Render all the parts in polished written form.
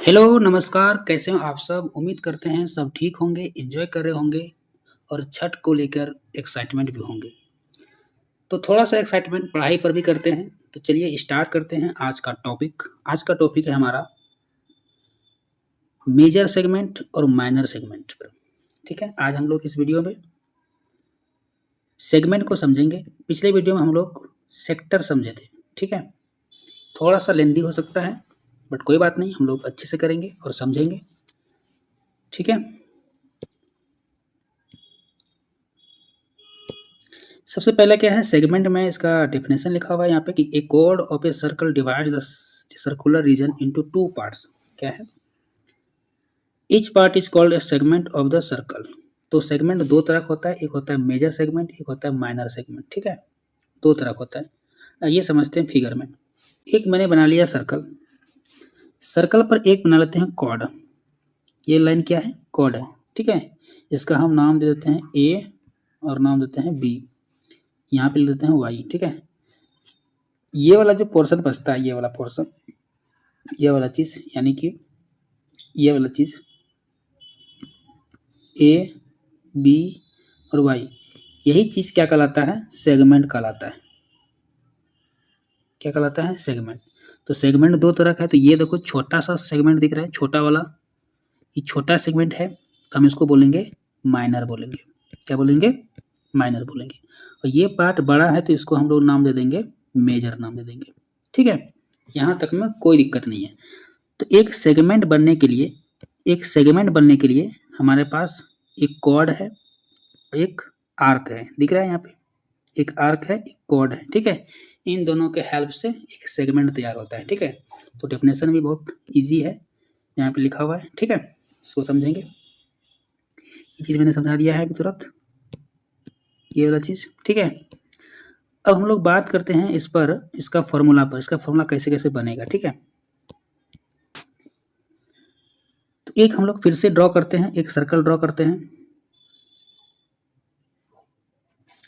Hello, नमस्कार, कैसे हो आप सब? उम्मीद करते हैं सब ठीक होंगे, एन्जॉय कर रहे होंगे और छठ को लेकर एक्साइटमेंट भी होंगे। तो थोड़ा-सा एक्साइटमेंट पढ़ाई पर भी करते हैं, तो चलिए स्टार्ट करते हैं आज का टॉपिक। आज का टॉपिक है हमारा मेजर सेगमेंट और माइनर सेगमेंट पर, ठीक है? आज हम लोग इस वीडियो में सेगमेंट को समझेंगे। पिछले वीडियो में हम लोग सेक्टर समझे थे, ठीक है? थोड़ा-सा लेंदी हो सकता है, बट कोई बात नहीं, हम लोग अच्छे से करेंगे और समझेंगे, ठीक है? सबसे पहला क्या है सेगमेंट में इसका डेफिनेशन लिखा हुआ है यहाँ पे कि a chord of a circle divides the circular region into two parts. क्या है? Each part is called a segment of the circle. तो सेगमेंट दो तरह का होता है, एक होता है मेजर सेगमेंट, एक होता है माइनर सेगमेंट, ठीक है? दो तरह का होता है। ये समझते हैं फिगर में। एक मैंने बना लिया सर्कल, सर्कल पर एक बना लेते हैं कॉर्ड। ये लाइन क्या है? कॉर्ड है, ठीक है? इसका हम नाम दे देते हैं ए और नाम देते हैं बी। यहाँ पे ले देते हैं वाई, ठीक है? ये वाला जो पोर्शन बचता है, ये वाला पोर्शन, ये वाला चीज़, यानी कि ये वाला चीज़ ए बी और वाई, यही चीज़ क्या कहलाता है? सेगमेंट कहलाता है। क्या कहलाता है? सेगमेंट। तो सेगमेंट दो तरह का है। तो ये देखो छोटा सा सेगमेंट दिख रहा है, छोटा वाला, ये छोटा सेगमेंट है, तो हम इसको बोलेंगे माइनर बोलेंगे। क्या बोलेंगे? माइनर बोलेंगे। और ये पार्ट बड़ा है तो इसको हम लोग नाम दे देंगे मेजर, नाम दे देंगे, ठीक है? यहाँ तक में कोई दिक्कत नहीं है। तो एक सेगमेंट बनने के लिए, एक सेगमेंट बनने के लिए हमारे पास एक कॉर्ड है, एक आर्क है। दिख रहा है यहाँ पे? एक आर्क है, एक कॉर्ड है, ठीक है? इन दोनों के हेल्प से एक सेगमेंट तैयार होता है, ठीक है? तो डेफिनेशन भी बहुत ईजी है, यहाँ पे लिखा हुआ है, ठीक है? इसको समझेंगे। ये चीज़ मैंने समझा दिया है अभी तुरंत, ये वाला चीज़, ठीक है? अब हम लोग बात करते हैं इस पर, इसका फॉर्मूला पर, इसका फॉर्मूला कैसे-कैसे बनेगा, ठीक है? तो एक हम लोग फिर से ड्रॉ करते हैं, एक सर्कल ड्रॉ करते हैं।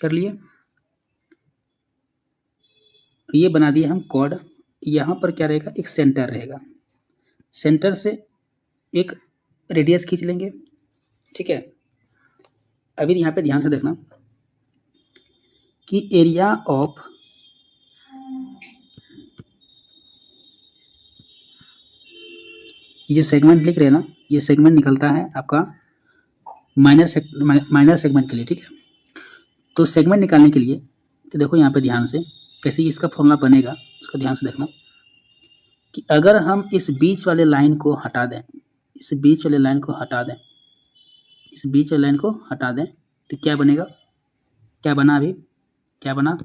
कर लिए? ये बना दिए हम कॉर्ड। यहाँ पर क्या रहेगा? एक सेंटर रहेगा। सेंटर से एक रेडियस खींच लेंगे, ठीक है? अभी यहाँ पे ध्यान से देखना कि एरिया ऑफ ये सेगमेंट लिख रहे हैं ना, ये सेगमेंट निकलता है आपका माइनर सेगमेंट के लिए, ठीक है? तो सेगमेंट निकालने के लिए तो देखो यहाँ पे ध्यान से कैसे इसका फॉर्मूला बनेगा, उसका ध्यान से देखना कि अगर हम इस बीच वाले लाइन को हटा दें, इस बीच वाले लाइन को हटा दें, इस बीच वाले लाइन को हटा दें, तो क्या बनेगा? क्या बना अभी? क्या बना?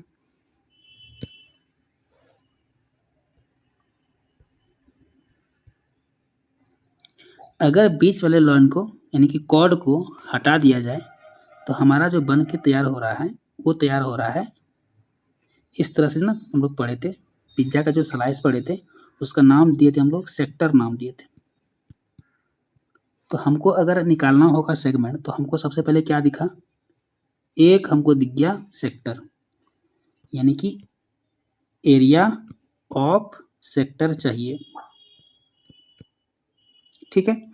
अगर बीच वाले लाइन को यानी कि कॉर्ड को हटा दिया जाए तो हमारा जो बन के तैयार हो रहा है वो तैयार हो रहा है इस तरह से ना। हम लोग पढ़े थे पिज्जा का जो स्लाइस पढ़े थे, उसका नाम दिए थे हम लोग सेक्टर, नाम दिए थे। तो हमको अगर निकालना होगा सेगमेंट तो हमको सबसे पहले क्या दिखा? एक हमको दिख गया सेक्टर, यानी कि एरिया ऑफ सेक्टर चाहिए, ठीक है?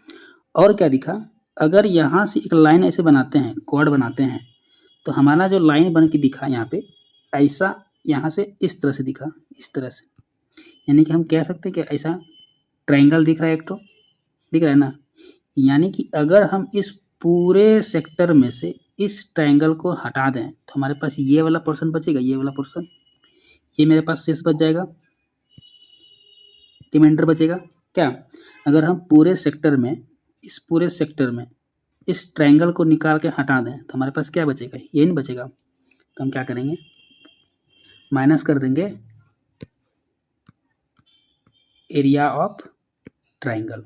और क्या दिखा? अगर यहाँ से एक लाइन ऐसे बनाते हैं, कॉर्ड बनाते हैं, तो हमारा जो लाइन बन के दिखा यहाँ पे ऐसा, यहाँ से इस तरह से दिखा, इस तरह से, यानी कि हम कह सकते हैं कि ऐसा ट्रायंगल दिख रहा है, एक तो दिख रहा है ना। यानी कि अगर हम इस पूरे सेक्टर में से इस ट्रायंगल को हटा दें तो हमारे पास ये वाला पोर्शन बचेगा, ये वाला पोर्शन, ये मेरे पास शेष बच जाएगा, रिमाइंडर बचेगा। क्या? अगर हम पूरे सेक्टर में, इस पूरे सेक्टर में इस ट्रायंगल को निकाल के हटा दें तो हमारे पास क्या बचेगा? ये नहीं बचेगा। तो हम क्या करेंगे? माइनस कर देंगे एरिया ऑफ ट्रायंगल।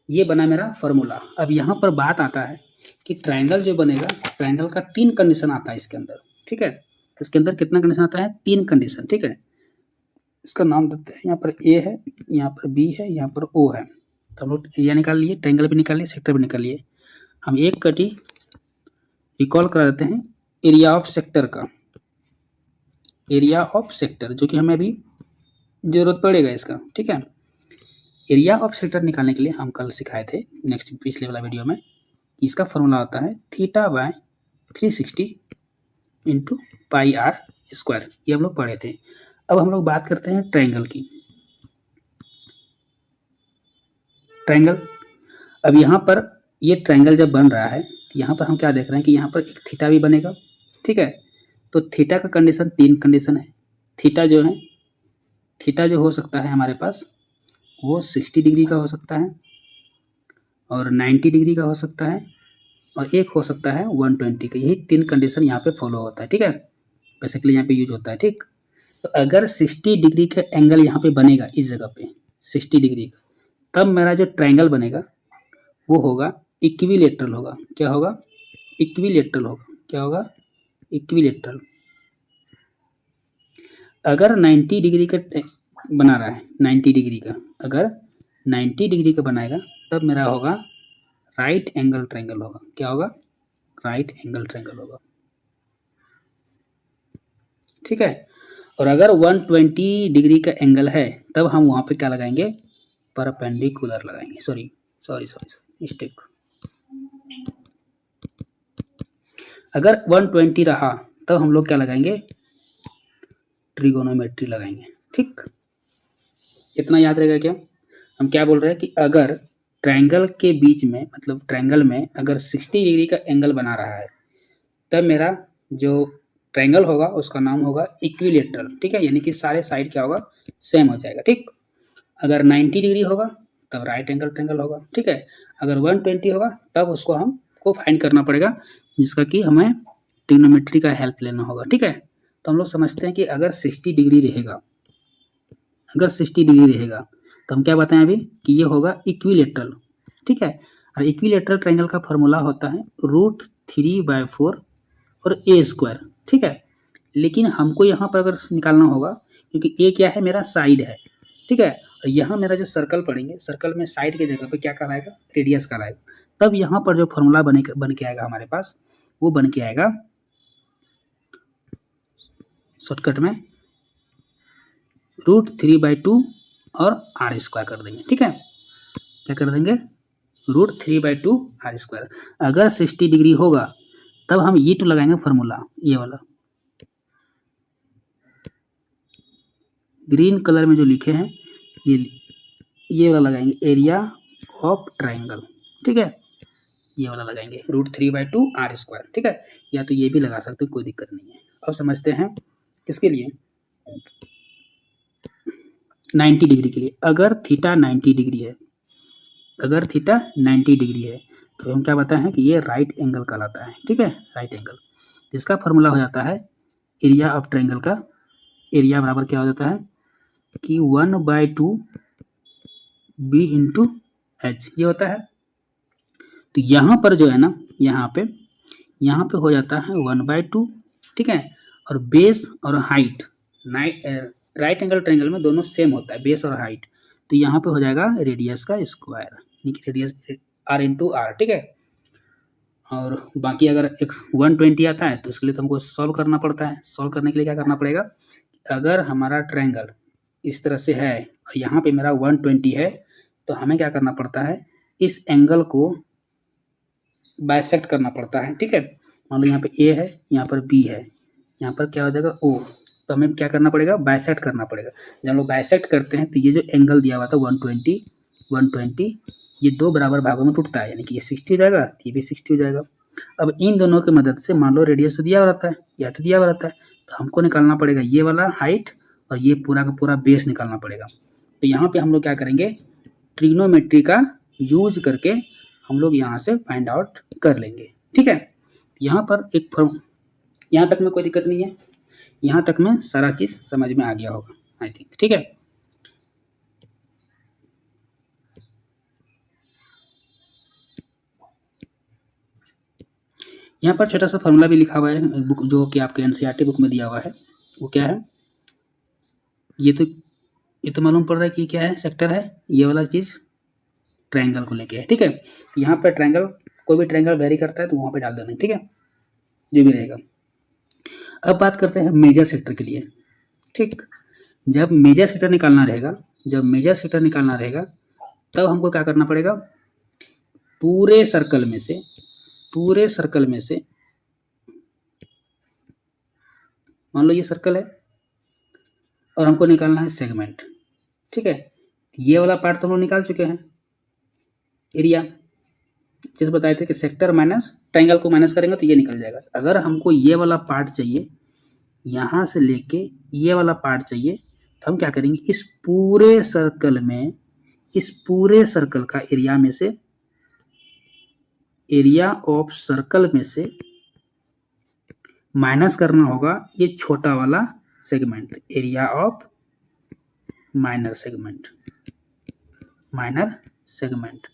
ये बना मेरा फॉर्मूला। अब यहाँ पर बात आता है कि ट्रायंगल जो बनेगा, ट्रायंगल का 3 कंडीशन आता है इसके अंदर, ठीक है? इसके अंदर कितना कंडीशन आता है? 3 कंडीशन, ठीक है? इसका नाम देते हैं, यहाँ पर ए है, यहाँ पर बी है, यहाँ पर ओ है। तो हम लोग एरिया निकाल लिए, ट्रायंगल भी निकाल लिए, सेक्टर भी निकाल लिए। हम एक कटी रिकॉल करा देते हैं एरिया ऑफ सेक्टर का, एरिया ऑफ सेक्टर जो कि हमें अभी जरूरत पड़ेगा इसका, ठीक है। एरिया ऑफ सेक्टर निकालने के लिए हम कल सिखाए थे नेक्स्ट पिछले वाला वीडियो में, इसका फॉर्मूला होता है theta by 360 into pi r square, ये हम लोग पढ़े थे। अब हम लोग बात करते हैं ट्रायंगल की। ट्रायंगल, अब यहाँ पर ये ट्रायंगल जब बन रहा है तो यहाँ पर हम क्या देख रहे हैं कि यहाँ पर एक थीटा भी बनेगा, ठीक है। तो थीटा का कंडीशन, 3 कंडीशन है। थीटा जो है, थीटा जो हो सकता है हमारे पास वो 60 डिग्री का हो सकता है और 90 डिग्री का हो सकता है और एक हो सकता है 120 का। यही 3 कंडीशन यहाँ पे फॉलो होता है, ठीक है। बेसिकली यहाँ पे यूज होता है, ठीक। तो अगर 60 डिग्री का एंगल यहाँ पे बनेगा इस जगह पे 60 डिग्री का, तब मेरा जो ट्रायंगल बनेगा वो होगा इक्विलेटरल होगा। क्या होगा? इक्विलेटरल होगा। क्या होगा? इक्विलेटरल। अगर 90 डिग्री का बना रहा है, 90 डिग्री का, अगर 90 डिग्री का बनाएगा तब मेरा होगा राइट एंगल ट्रायंगल होगा। क्या होगा? राइट एंगल ट्रायंगल होगा, ठीक है। और अगर 120 डिग्री का एंगल है तब हम वहाँ पे क्या लगाएंगे? परपेंडिकुलर लगाएंगे। Sorry mistake. अगर 120 रहा तब हम लोग क्या लगाएंगे? ट्रिगोनोमेट्री लगाएंगे, ठीक। इतना याद रहेगा क्या? हम क्या बोल रहे हैं कि अगर ट्रायंगल के बीच में, मतलब ट्रायंगल में अगर 60 डिग्री का एंगल बना रहा है तब मेरा जो ट्रायंगल होगा उसका नाम होगा इक्विलेटरल, ठीक है। यानी कि सारे साइड क्या होगा? सेम हो जाएगा, ठीक। अगर 90 डिग्री होगा तब राइट एंगल ट्रायंगल होगा, ठीक है। अगर 120 होगा तब उसको हमको फाइंड करना पड़ेगा, जिसका कि हमें ट्रिग्नोमेट्री का हेल्प लेना होगा, ठीक है। तो हम लोग समझते हैं कि अगर 60 डिग्री रहेगा, अगर 60 डिग्री रहेगा तो हम क्या बताएं अभी कि ये होगा इक्विलेटरल, ठीक है। और इक्विलेटरल ट्रायंगल का फॉर्मूला होता है √3/4 और ए स्क्वायर, ठीक है। लेकिन हमको यहाँ पर अगर निकालना होगा, क्योंकि ए क्या है? मेरा साइड है, ठीक है। और यहाँ मेरा जो सर्कल पढ़ेंगे, सर्कल में साइड के जगह पे क्या कहलाएगा? रेडियस कहलाएगा। तब यहाँ पर जो फॉर्मूला बन के आएगा हमारे पास, वो बन के आएगा शॉर्टकट में √3/2 और आर स्क्वायर कर देंगे, ठीक है। क्या कर देंगे? √3/2 आर स्क्वायर। अगर 60 डिग्री होगा तब हम ये टू लगाएंगे फॉर्मूला, ये वाला ग्रीन कलर में जो लिखे हैं ये वाला लगाएंगे, एरिया ऑफ ट्रायंगल, ठीक है। ये वाला लगाएंगे √3/2 आर स्क्वायर, ठीक है। या तो ये भी लगा सकते हो, कोई दिक्कत नहीं है। अब समझते हैं किसके लिए? 90 डिग्री के लिए। अगर थीटा 90 डिग्री है, अगर थीटा 90 डिग्री है तो हम क्या बताएं कि ये राइट एंगल कहलाता है, ठीक है। राइट एंगल, जिसका फॉर्मूला हो जाता है एरिया ऑफ ट्रायंगल का, एरिया बराबर क्या हो जाता है कि 1/2 b इंटू एच, ये होता है। तो यहाँ पर जो है ना, यहाँ पे हो जाता है 1/2, ठीक है। और बेस और हाइट, राइट एंगल ट्रायंगल में दोनों सेम होता है, बेस और हाइट। तो यहाँ पे हो जाएगा रेडियस का square, radius r into r, ठीक है। और बाकी अगर 120 आता है तो उसके लिए तो हमको सॉल्व करना पड़ता है। सॉल्व करने के लिए क्या करना पड़ेगा? अगर हमारा ट्रायंगल इस तरह से है और यहाँ पे मेरा 120 है तो हमें क्या करना पड़ता है? इस एंगल को बाइसेक्ट करना पड़ता है, ठीक है। मान लो यहाँ पे ए है, यहाँ पर बी है, यहाँ पर क्या हो जाएगा? ओ। तो हमें क्या करना पड़ेगा? बाइसेक्ट करना पड़ेगा। जब हम लोग बाइसेक्ट करते हैं तो ये जो एंगल दिया हुआ था 120, ये 2 बराबर भागों में टूटता है, यानी कि ये 60 हो जाएगा, ये भी 60 हो जाएगा। अब इन दोनों की मदद से मान लो रेडियस तो दिया हुआ रहता है, या तो दिया हुआ रहता है, तो हमको निकालना पड़ेगा ये वाला हाइट और ये पूरा का पूरा बेस निकालना पड़ेगा। तो यहाँ पे हम लोग क्या करेंगे? ट्रिग्नोमेट्री का यूज करके हम लोग यहाँ से फाइंड आउट कर लेंगे, ठीक है। यहाँ पर एक फॉर्म, यहाँ तक में कोई दिक्कत नहीं है, यहाँ तक में सारा चीज समझ में आ गया होगा आई थिंक, ठीक है। यहाँ पर छोटा सा फॉर्मूला भी लिखा हुआ है बुक, जो कि आपके एनसीईआरटी बुक में दिया हुआ है। वो क्या है? ये तो मालूम पड़ रहा है कि क्या है? सेक्टर है, ये वाला चीज ट्रायंगल को लेके है, ठीक है। यहाँ पर ट्रायंगल, कोई भी ट्रायंगल वेरी करता है तो वहाँ पे डाल देना, ठीक है, जो भी रहेगा। अब बात करते हैं मेजर सेक्टर के लिए, ठीक। जब मेजर सेक्टर निकालना रहेगा, जब मेजर सेक्टर निकालना रहेगा तब हमको क्या करना पड़ेगा, पूरे सर्कल में से, पूरे सर्कल में से, मान लो ये सर्कल है और हमको निकालना है सेगमेंट, ठीक है। ये वाला पार्ट तो हम लोग निकाल चुके हैं, एरिया, जैसे बताए थे कि सेक्टर माइनस ट्रायंगल को माइनस करेंगे तो ये निकल जाएगा। अगर हमको ये वाला पार्ट चाहिए, यहाँ से लेके ये वाला पार्ट चाहिए, तो हम क्या करेंगे, इस पूरे सर्कल में, इस पूरे सर्कल का एरिया में से, एरिया ऑफ सर्कल में से माइनस करना होगा ये छोटा वाला segment, area of minor segment, minor segment.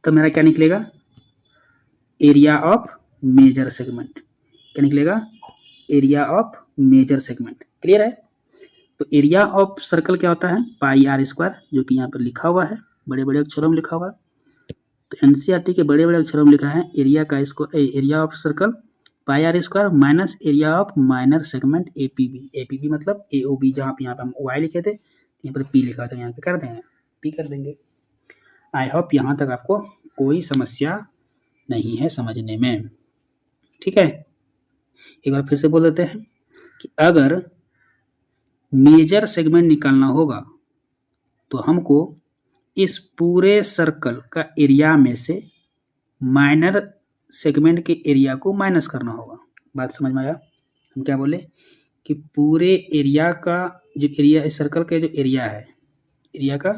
तो मेरा क्या निकलेगा, एरिया ऑफ मेजर सेगमेंट। क्या निकलेगा, area of major segment. Clear है। तो एरिया ऑफ सर्कल क्या होता है, पाई आर स्क्वायर, जो कि यहाँ पर लिखा हुआ है, बड़े बड़े अक्षरों में लिखा हुआ है। तो एनसीईआरटी के बड़े बड़े अक्षरों में लिखा है एरिया का square, area of circle pi r square minus area of minor segment APB. APB मतलब एओबी, जहाँ पे यहाँ पे हम वाई लिखे थे, यहाँ पर पी लिखा था, यहाँ पे कर देंगे पी कर देंगे। आई होप यहाँ तक आपको कोई समस्या नहीं है समझने में, ठीक है। एक बार फिर से बोल देते हैं कि अगर मेजर सेगमेंट निकालना होगा तो हमको इस पूरे सर्कल का एरिया में से माइनर सेगमेंट के एरिया को माइनस करना होगा। बात समझ में आया। हम क्या बोले कि पूरे एरिया का जो एरिया, इस सर्कल का जो एरिया है, एरिया का,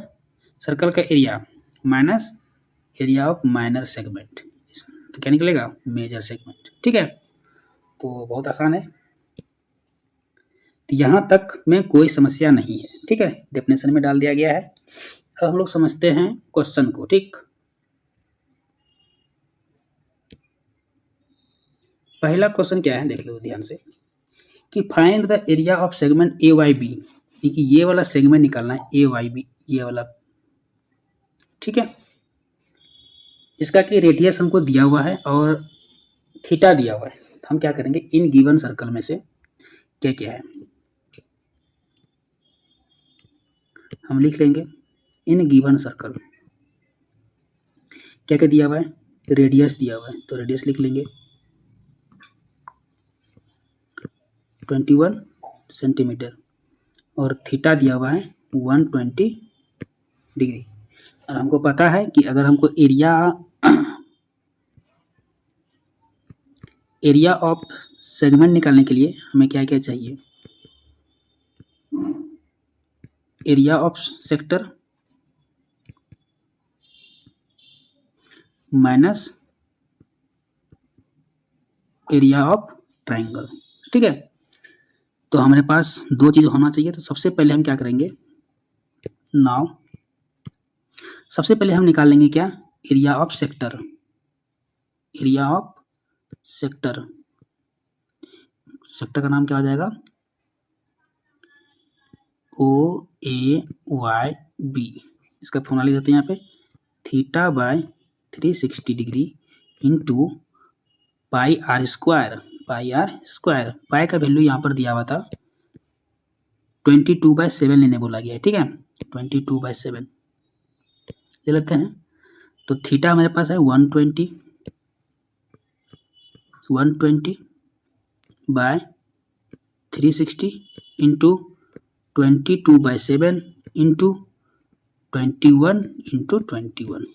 सर्कल का area minus area of minor segment, तो क्या निकलेगा, मेजर सेगमेंट, ठीक है। तो बहुत आसान है, तो यहाँ तक में कोई समस्या नहीं है, ठीक है। डेफिनेशन में डाल दिया गया है। अब हम लोग समझते हैं क्वेश्चन को, ठीक। पहला क्वेश्चन क्या है, देख लो ध्यान से, कि find the area of segment A Y B. देखिए ये वाला सेगमेंट निकालना है, ए वाई बी, ये वाला, ठीक है। इसका कि रेडियस हमको दिया हुआ है और थीटा दिया हुआ है। तो हम क्या करेंगे, इन गिवन सर्कल में से क्या क्या है हम लिख लेंगे। इन गिवन सर्कल क्या क्या दिया हुआ है, रेडियस दिया हुआ है, तो रेडियस लिख लेंगे 21 सेंटीमीटर और थीटा दिया हुआ है 120 डिग्री। और हमको पता है कि अगर हमको एरिया ऑफ सेगमेंट निकालने के लिए हमें क्या क्या चाहिए, area of sector minus area of triangle, ठीक है। तो हमारे पास दो चीज होना चाहिए। तो सबसे पहले हम क्या करेंगे, नाउ सबसे पहले हम निकाल लेंगे क्या, area of sector, area of sector, sector का नाम क्या हो जाएगा, ओ ए वाई बी। इसका फॉर्मूला लिख देते हैं यहाँ पे, theta by 360 degree into pi r square, pi r square. Pi का वैल्यू यहाँ पर दिया हुआ था 22/7 लेने बोला गया है, ठीक है। 22/7 ले लेते हैं। तो थीटा हमारे पास है 120 बाय 360 इंटू 22/7 इंटू 21 इंटू 21।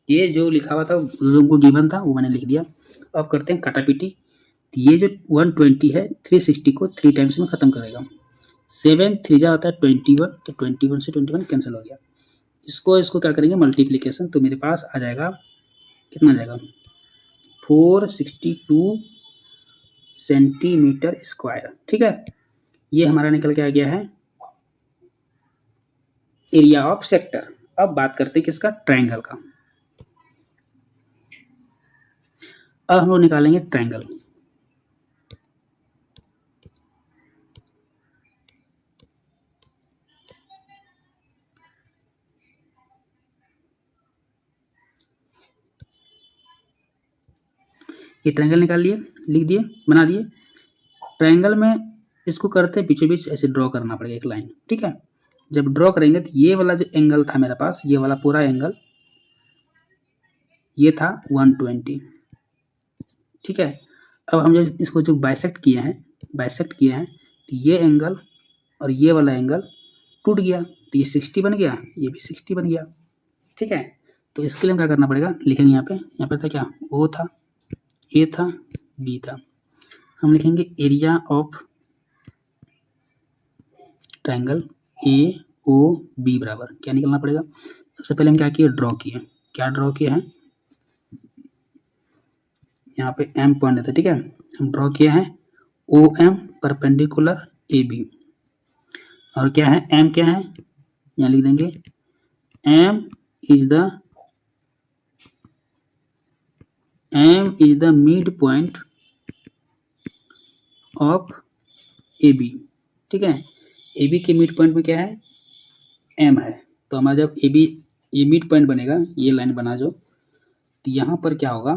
ये जो लिखा हुआ था जो हमको गिवन था वो मैंने लिख दिया। अब करते हैं काटापीटी। तो ये जो 120 है 360 को 3 टाइम्स में ख़त्म करेगा। 7 3 होता है 21, तो 21 से 21 कैंसिल हो गया। इसको क्या करेंगे, मल्टीप्लिकेशन, तो मेरे पास आ जाएगा, कितना आ जाएगा, 462 सेंटीमीटर स्क्वायर, ठीक है। ये हमारा निकल के आ गया है एरिया ऑफ सेक्टर। अब बात करते हैं किसका, ट्रायंगल का। अब हम लोग निकालेंगे ट्रायंगल। ये ट्रायंगल निकाल लिए, लिख दिए, बना दिए। ट्रायंगल में इसको करते बीचों बीच ऐसे ड्रॉ करना पड़ेगा एक लाइन, ठीक है। जब ड्रॉ करेंगे तो ये वाला जो एंगल था मेरे पास, ये वाला पूरा एंगल ये था 120, ठीक है। अब हम जब इसको जो बाइसेक्ट किए हैं तो ये एंगल और ये वाला एंगल टूट गया, तो ये 60 बन गया, ये भी 60 बन गया, ठीक है। तो इसके लिए हम क्या करना पड़ेगा, लिखेंगे यहाँ पे था क्या, ओ था, ए था, बी था। हम लिखेंगे area of triangle A O B बराबर क्या निकलना पड़ेगा। सबसे पहले हम क्या किए, ड्रॉ किए, क्या ड्रॉ किए हैं, यहाँ पे एम पॉइंट था, ठीक है। हम ड्रॉ किए हैं O M perpendicular A B, और क्या है, एम क्या है, यहाँ लिख देंगे M is the midpoint of A B, ठीक है। ए बी के मिड पॉइंट में क्या है, एम है। तो हमारा जब ए बी ये मिड पॉइंट बनेगा, ये लाइन बना जो, तो यहाँ पर क्या होगा,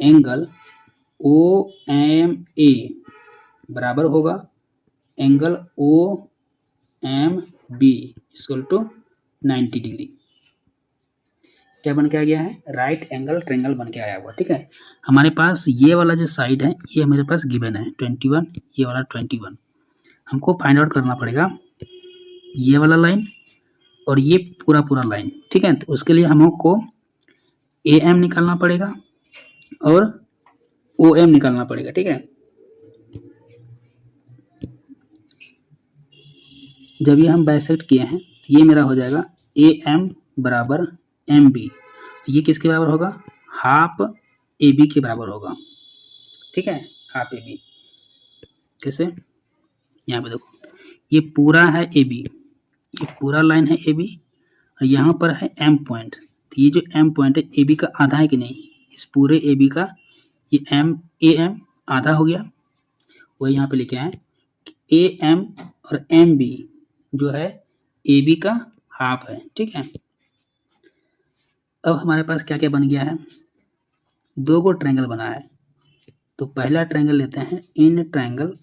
एंगल ओ एम ए बराबर होगा angle O M B equal to 90 degree. क्या बन के आ गया है, राइट एंगल ट्रायंगल बन के आया हुआ, ठीक है। हमारे पास ये वाला जो साइड है ये मेरे पास गिवन है 21, ये वाला 21। हमको फाइंड आउट करना पड़ेगा ये वाला लाइन और ये पूरा लाइन, ठीक है। तो उसके लिए हमको ए एम निकालना पड़ेगा और ओ एम निकालना पड़ेगा, ठीक है। जब ये हम बाइसेक्ट किए हैं तो ये मेरा हो जाएगा ए एम बराबर एम बी, ये किसके बराबर होगा, हाफ ए बी के बराबर होगा, ठीक है, हाफ ए बी। कैसे, यहाँ पे देखो ये पूरा है ए बी, ये पूरा लाइन है ए बी, और यहाँ पर है एम पॉइंट। तो ये जो एम पॉइंट है ए बी का आधा है कि नहीं, इस पूरे ए बी का ये ए एम आधा हो गया, वही यहाँ पे लिखे हैं ए एम और एम बी जो है ए बी का हाफ है, ठीक है। अब हमारे पास क्या क्या बन गया है, दो गो ट्रायंगल बना है। तो पहला ट्रायंगल लेते हैं, in triangle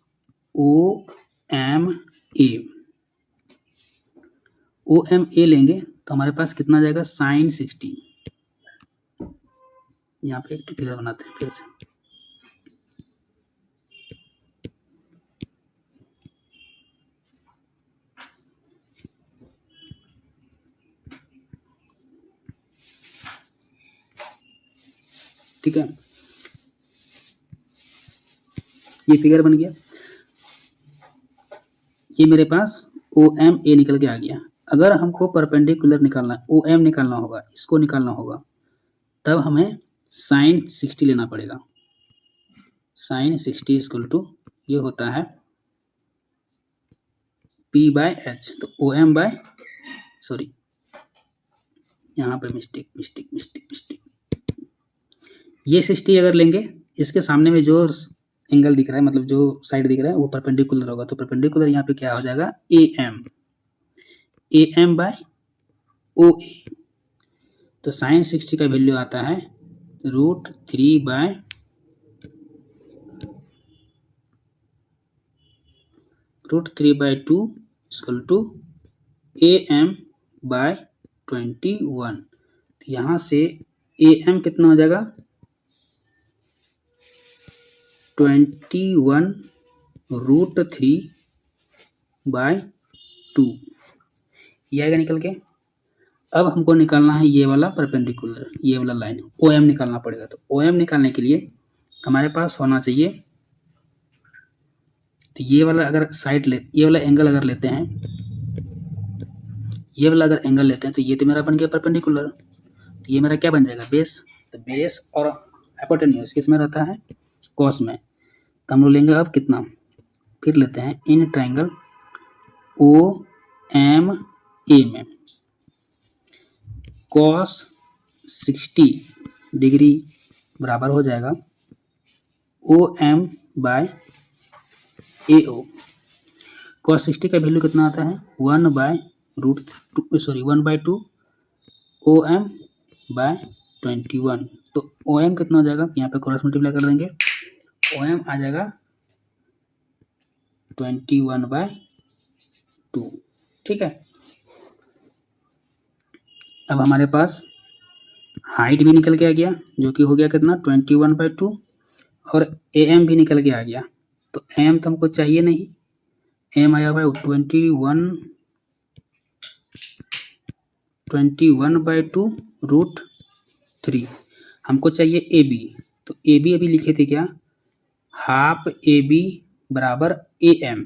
O M A लेंगे तो हमारे पास कितना जाएगा, साइन 60। यहाँ पे एक फिगर बनाते हैं फिर से, ठीक है। ये फिगर बन गया, ये मेरे पास ओ एम ए निकल के आ गया। अगर हमको परपेंडिकुलर निकालना, ओ एम निकालना होगा, इसको निकालना होगा, तब हमें साइन 60 लेना पड़ेगा। साइन 60 इक्वल टू ये होता है पी बाय एच। तो ओ एम बाय, सॉरी यहाँ पे मिस्टेक, ये 60 अगर लेंगे, इसके सामने में जो एंगल दिख रहा है, मतलब जो साइड दिख रहा है वो परपेंडिकुलर होगा, तो परपेंडिकुलर यहाँ पे क्या हो जाएगा, ए एम बाय ओ ए। तो साइन 60 का वैल्यू आता है √3 by √3/2 equal to A M by 21। तो यहाँ से ए एम कितना हो जाएगा, 21√3/2 ये आएगा निकल के। अब हमको निकालना है ये वाला परपेंडिकुलर, ये वाला लाइन ओ एम निकालना पड़ेगा। तो ओ एम निकालने के लिए हमारे पास होना चाहिए, तो ये वाला अगर साइड ये वाला एंगल अगर लेते हैं, ये वाला अगर एंगल लेते हैं तो ये तो मेरा बन गया परपेंडिकुलर, तो ये मेरा क्या बन जाएगा, बेस। तो बेस और हाइपोटेन्यूज किस में रहता है, कॉस में। तो हम लोग लेंगे अब कितना, फिर लेते हैं in triangle O M A में कॉस 60 डिग्री बराबर हो जाएगा ओ एम बाय ए ओ। कॉस 60 का वैल्यू कितना आता है, 1/2 ओ एम बाय 21। तो ओ एम कितना हो जाएगा, यहाँ पे क्रॉस मल्टीप्लाई कर देंगे, ओ एम आ जाएगा 21/2। ठीक है, अब हमारे पास हाइट भी निकल के आ गया जो कि हो गया कितना 21/2 और AM भी निकल के आ गया। तो AM तो हमको चाहिए नहीं, AM आया हुआ है 21/2 √3। हमको चाहिए AB, तो AB अभी लिखे थे क्या, हाफ AB बराबर AM।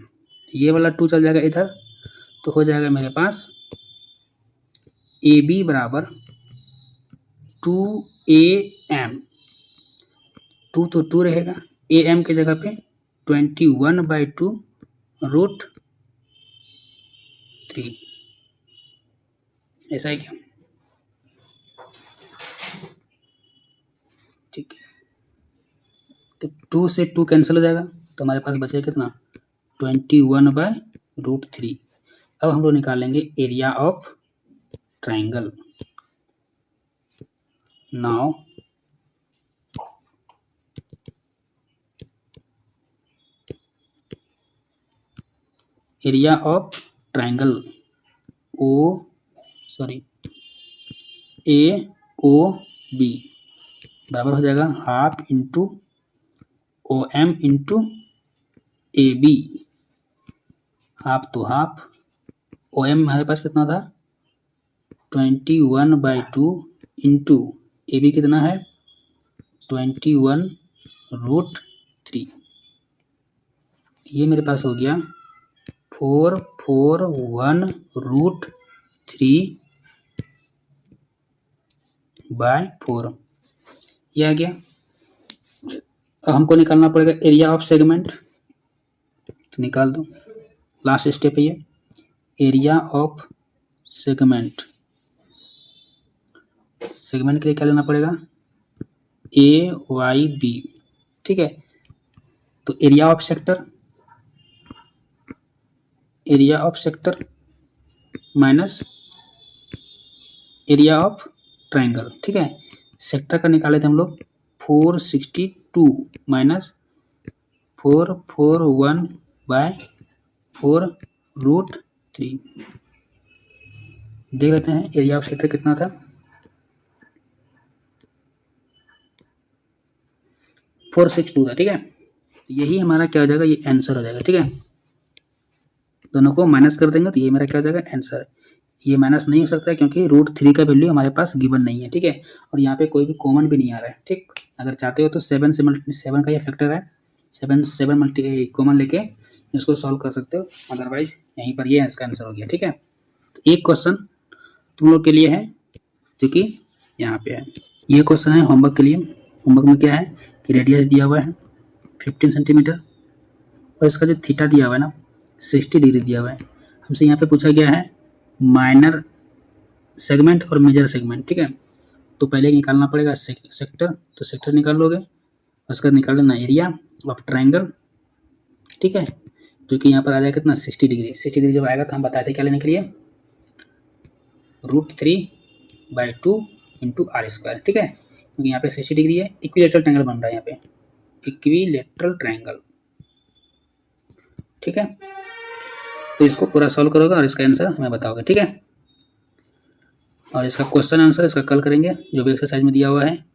ये वाला 2 चल जाएगा इधर, तो हो जाएगा मेरे पास AB बराबर 2AM। 2 तो 2 रहेगा, AM के जगह पे 21/2 √3। ऐसा है क्या? ठीक है, तो 2 से 2 कैंसिल हो जाएगा, तो हमारे पास बचेगा कितना 21/√3। अब हम लोग निकालेंगे area of triangle. Now area of triangle AOB बराबर हो जाएगा half into OM into AB। Half तो हाफ, OM हमारे पास कितना था 21/2 इंटू AB कितना है 21√3। ये मेरे पास हो गया 441√3/4। ये आ गया। अब हमको निकालना पड़ेगा एरिया ऑफ सेगमेंट, तो निकाल दो, लास्ट स्टेप है ये, एरिया ऑफ सेगमेंट। सेगमेंट के लिए क्या लेना पड़ेगा AYB। ठीक है, तो area of sector minus area of triangle. ठीक है, सेक्टर का निकाले थे हम लोग 462 माइनस 441/4√3। देख लेते हैं एरिया ऑफ सेक्टर कितना था 462 था। ठीक है, यही हमारा क्या हो जाएगा, ये आंसर हो जाएगा। ठीक है, दोनों को माइनस कर देंगे तो ये मेरा क्या हो जाएगा आंसर। ये माइनस नहीं हो सकता क्योंकि √3 का वैल्यू हमारे पास गिवन नहीं है। ठीक है, और यहाँ पे कोई भी कॉमन भी नहीं आ रहा है। ठीक, अगर चाहते हो तो 7 का ये फैक्टर है, 7 मल्टी कॉमन लेके इसको सॉल्व कर सकते हो, अदरवाइज यहीं पर ये इसका आंसर हो गया। ठीक है, तो एक क्वेश्चन तुम लोग के लिए है जो कि यहाँ पे है। ये क्वेश्चन है होमवर्क के लिए। होमवर्क में क्या है कि रेडियस दिया हुआ है 15 सेंटीमीटर और इसका जो थीटा दिया हुआ है ना 60 डिग्री दिया हुआ है। हमसे यहाँ पे पूछा गया है माइनर सेगमेंट और मेजर सेगमेंट। ठीक है, तो पहले निकालना पड़ेगा सेक्टर, तो सेक्टर निकाल लोगे, उसका निकाल लेना एरिया ऑफ ट्राइंगल। ठीक है, जो कि यहाँ पर आ जाएगा कितना 60 डिग्री। 60 डिग्री जब आएगा तो हम बताते क्या लेने के लिए √3/2 इंटू R²। ठीक है, क्योंकि यहाँ पे 60 डिग्री है, इक्विलेटरल ट्रायंगल बन रहा है यहाँ पे, इक्विलेटरल ट्रायंगल। ठीक है, तो इसको पूरा सॉल्व करोगे और इसका आंसर हमें बताओगे। ठीक है, और इसका क्वेश्चन आंसर इसका कल करेंगे जो भी एक्सरसाइज में दिया हुआ है।